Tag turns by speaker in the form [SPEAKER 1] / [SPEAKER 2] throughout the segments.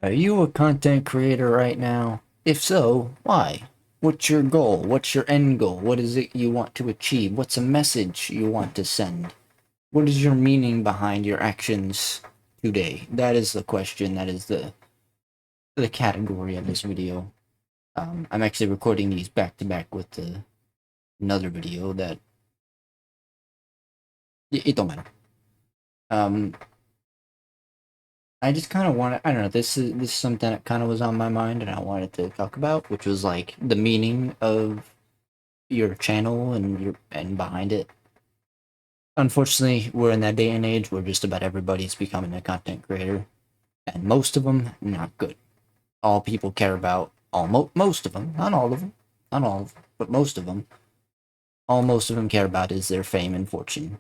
[SPEAKER 1] Are you a content creator right now? If so, why? What's your goal? What's your end goal? What is it you want to achieve? What's a message you want to send? What is your meaning behind your actions today? That is the question. That is the category of this video. I'm actually recording these back to back with another video that it don't matter. Um, I just kind of wanted, I don't know, this is something that kind of was on my mind and I wanted to talk about, which was like the meaning of your channel and behind it. Unfortunately, we're in that day and age where just about everybody's becoming a content creator, and most of them not good. All people care about, most of them, not all of them, not all of them, but most of them, all most of them care about is their fame and fortune,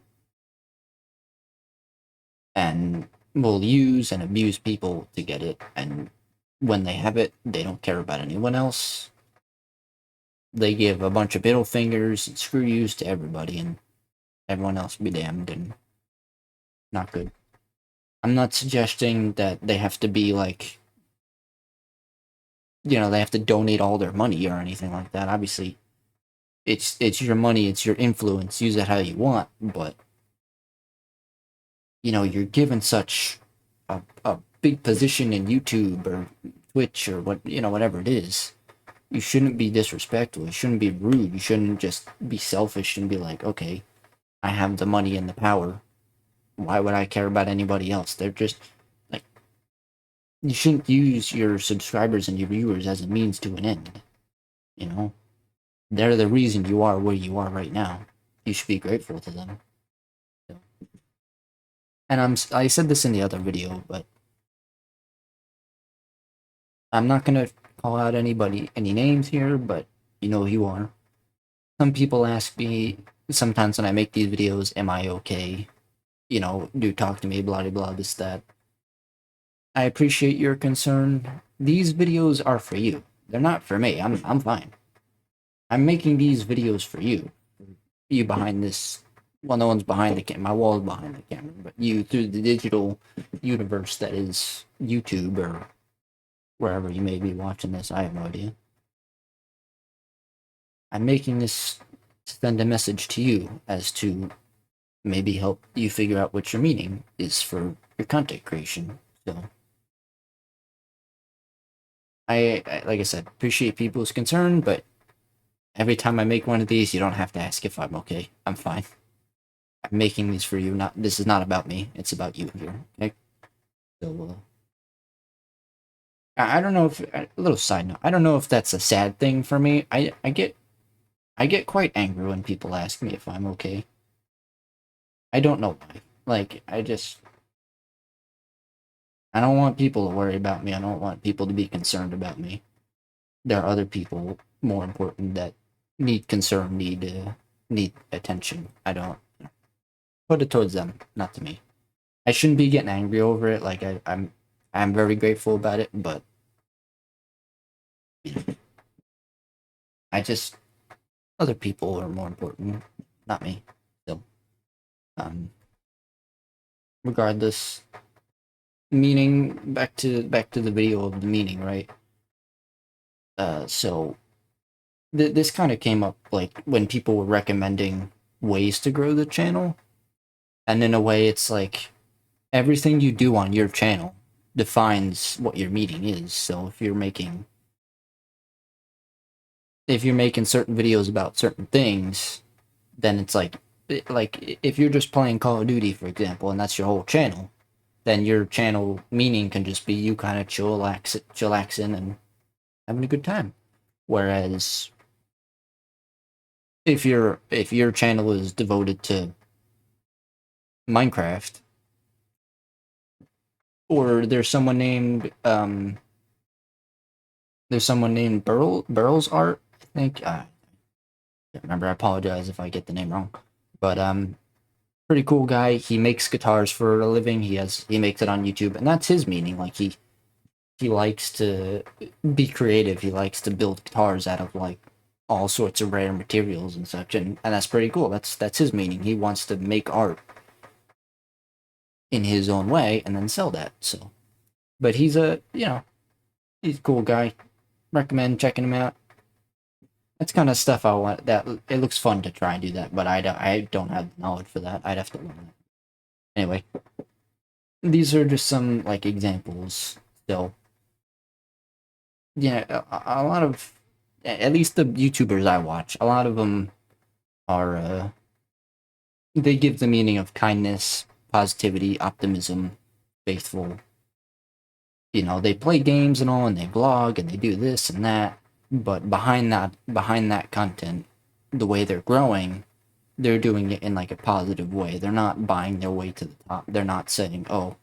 [SPEAKER 1] and will use and abuse people to get it. And when they have it, they don't care about anyone else. They give a bunch of middle fingers and screw yous to everybody, and everyone else be damned, and not good. I'm not suggesting that they have to be like, they have to donate all their money or anything like that. Obviously, it's your money, it's your influence. Use it how you want, but you're given such a big position in YouTube or Twitch or whatever it is. You shouldn't be disrespectful. You shouldn't be rude. You shouldn't just be selfish and be like, okay, I have the money and the power. Why would I care about anybody else? They're just like, you shouldn't use your subscribers and your viewers as a means to an end. You know, they're the reason you are where you are right now. You should be grateful to them. And I said this in the other video, but I'm not gonna call out any names here, but you know who you are. Some people ask me sometimes when I make these videos, am I okay? Do talk to me, blah blah blah, this that. I appreciate your concern. These videos are for you. They're not for me. I'm fine. I'm making these videos for you. You behind this. Well, no one's behind the camera. My wall is behind the camera, but you through the digital universe that is YouTube or wherever you may be watching this. I have no idea. I'm making this to send a message to you as to maybe help you figure out what your meaning is for your content creation. So, I like I said, appreciate people's concern, but every time I make one of these, you don't have to ask if I'm okay. I'm fine. I'm making these for you. Not this is not about me. It's about you here. Okay. So I don't know if a little side note. I don't know if that's a sad thing for me. I get quite angry when people ask me if I'm okay. I don't know why. Like I don't want people to worry about me. I don't want people to be concerned about me. There are other people more important that need concern, need attention. I don't put it towards them, not to me. I shouldn't be getting angry over it. Like I'm very grateful about it, but I just other people are more important, not me. So, um, regardless, meaning back to the video of the meaning, right? So this kind of came up like when people were recommending ways to grow the channel, and in a way, it's like everything you do on your channel defines what your meaning is. So if you're making certain videos about certain things, then it's like if you're just playing Call of Duty, for example, and that's your whole channel, then your channel meaning can just be you kind of chillaxing and having a good time. Whereas if your channel is devoted to Minecraft, or there's someone named Burl's Art, I think. Can't remember. I apologize if I get the name wrong, but pretty cool guy. He makes guitars for a living. He makes it on YouTube, and that's his meaning. Like he likes to be creative. He likes to build guitars out of like all sorts of rare materials and such, and that's pretty cool. That's his meaning. He wants to make art in his own way and then sell that. So, but he's a He's a cool guy. Recommend checking him out. That's kind of stuff I want. That it looks fun to try and do that, but I don't have the knowledge for that. I'd have to learn it. Anyway, these are just some like examples. Still, yeah, a lot of, at least the YouTubers I watch, a lot of them are they give the meaning of kindness, positivity, optimism, faithful. You know, they play games and all, and they vlog and they do this and that. But behind that content, the way they're growing, they're doing it in like a positive way. They're not buying their way to the top. They're not saying, "Oh,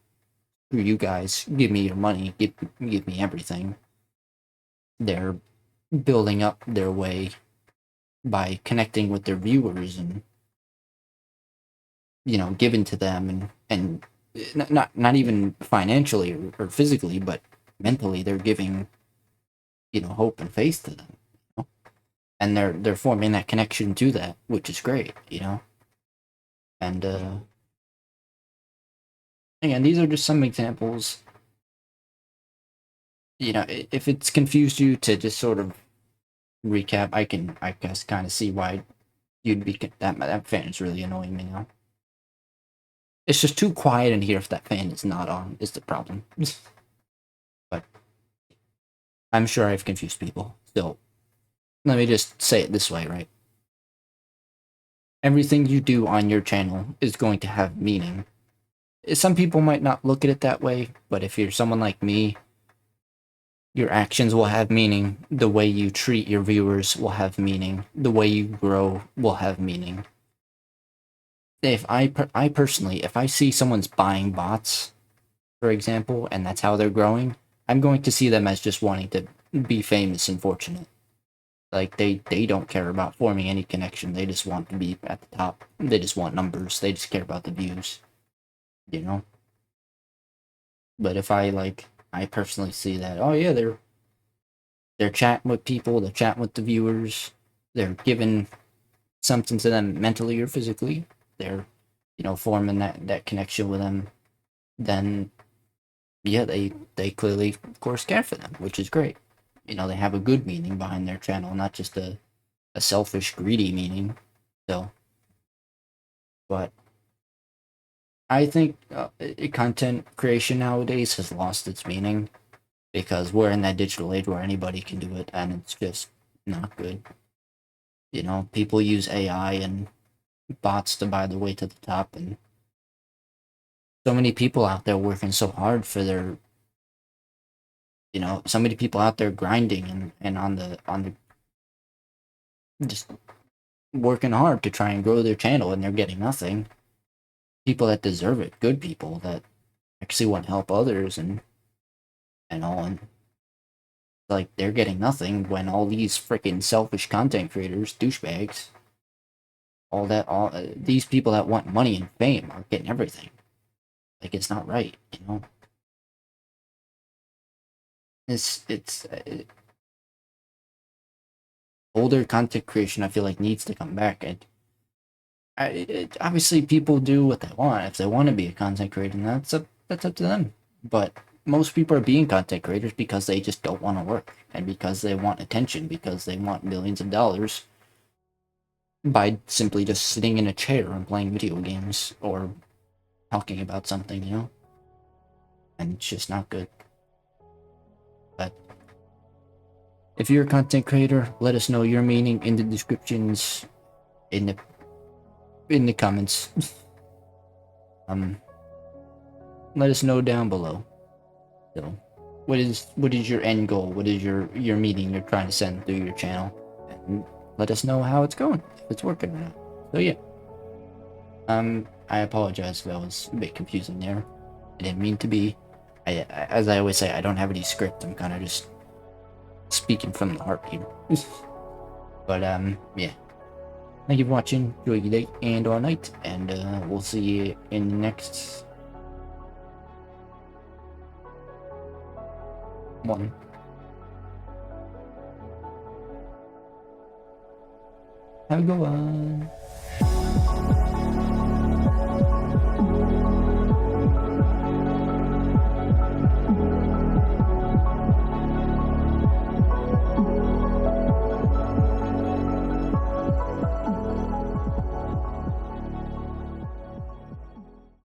[SPEAKER 1] screw you guys, give me your money, give me everything." They're building up their way by connecting with their viewers and, you know, giving to them, and not even financially or physically, but mentally they're giving, you know, hope and faith to them, you know? And they're forming that connection to that, which is great, you know. And again, these are just some examples. You know, if it's confused you, to just sort of recap, I guess kind of see why you'd be that fan is really annoying me now. It's just too quiet in here if that fan is not on, is the problem. But I'm sure I've confused people. So let me just say it this way, right? Everything you do on your channel is going to have meaning. Some people might not look at it that way, but if you're someone like me, your actions will have meaning. The way you treat your viewers will have meaning. The way you grow will have meaning. If I personally, if I see someone's buying bots, for example, and that's how they're growing, I'm going to see them as just wanting to be famous and fortunate. Like they don't care about forming any connection. They just want to be at the top. They just want numbers. They just care about the views, you know? But if I personally see that, oh yeah, they're chatting with people, they're chatting with the viewers, they're giving something to them mentally or physically, they're, you know, forming that connection with them, then yeah, they clearly, of course, care for them, which is great. You know, they have a good meaning behind their channel, not just a selfish, greedy meaning. So, but I think content creation nowadays has lost its meaning because we're in that digital age where anybody can do it, and it's just not good. You know, people use AI and bots to buy their way to the top, and so many people out there working so hard for their, you know, so many people out there grinding and on the just working hard to try and grow their channel, and they're getting nothing. People that deserve it, good people that actually want to help others and all, and like they're getting nothing when all these freaking selfish content creators, douchebags, all these people that want money and fame are getting everything. Like it's not right, you know. It's older content creation. I feel like needs to come back, and obviously people do what they want. If they want to be a content creator, that's up to them. But most people are being content creators because they just don't want to work, and because they want attention, because they want millions of dollars by simply just sitting in a chair and playing video games or talking about something, you know? And it's just not good. But if you're a content creator, let us know your meaning in the descriptions, in the comments. Let us know down below. So, what is your end goal? What is your meaning you're trying to send through your channel? And let us know how it's going, if it's working or not. So yeah. I apologize if that was a bit confusing there. I didn't mean to be. As I always say, I don't have any script. I'm kind of just speaking from the heart here. But yeah. Thank you for watching. Enjoy your day and or night, and we'll see you in the next one. Have a good one.